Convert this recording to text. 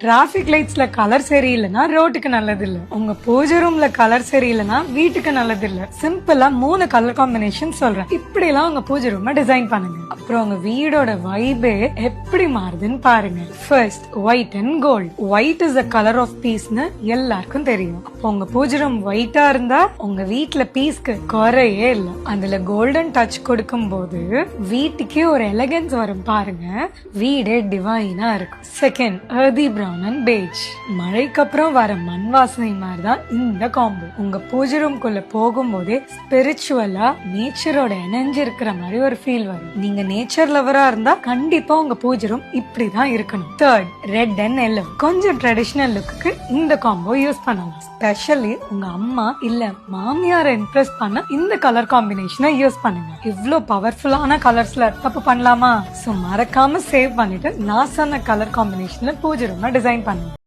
Traffic லைட்ஸ்ல colour சரியில்லைன்னா ரோட்டுக்கு நல்லது இல்ல. உங்க பூஜை ரூம்ல கலர் சரியில்லைன்னா வீட்டுக்கு நல்லது இல்ல. சிம்பிளா 3 கலர் காம்பினேஷன் சொல்றேன். இப்படி எல்லாம் உங்க பூஜை ரூம் டிசைன் பண்ணுங்க. அப்புறம் உங்க வீடோட வைபே எப்படி மாறுதுன்னு பாருங்க. First, white and gold. White is the colour of பீஸ்னு எல்லாருக்கும் தெரியும். அப்போ உங்க பூஜை ரூம் ஒயிட்டா இருந்தா உங்க வீட்ல பீஸ்க்கு குறையே இல்ல. அதுல கோல்டன் டச் கொடுக்கும் போது வீட்டுக்கே ஒரு எலகன்ஸ் வரும் பாருங்க. வீடே டிவைனா இருக்கும். Second, earthy brown and beige. மழைக்கு அப்புறம் வர மண் வாசனை மாதிரி தான் இந்த காம்போ. உங்க பூஜை ரூம்குள்ள போகும்போதே ஸ்பிரிச்சுவலா நேச்சரோட இணைஞ்சு இருக்கிற மாதிரி ஒரு ஃபீல் வரும். நீங்க நேச்சர் லவரா இருந்தா கண்டிப்பா உங்க பூஜை ரூம் இப்படிதான் இருக்கணும். Third, red and yellow. கொஞ்சம் ட்ரெடிஷனல் லுக்கு இந்த காம்போ யூஸ் பண்ணலாம். ஸ்பெஷலி உங்க அம்மா இல்ல மாமியாரை இம்ப்ரெஸ் பண்ண இந்த கலர் காம்பினேஷனை யூஸ் பண்ணுங்க. இவ்ளோ பவர்ஃபுல்லான கலர்ஸ்ல தப்பு பண்ணலாமா? சோ மறக்காம சேவ் பண்ணிட்டு நான் சொன்ன கலர் காம்பினேஷன்ல பூஜை ரூம் டிசைன் பண்ணுங்க.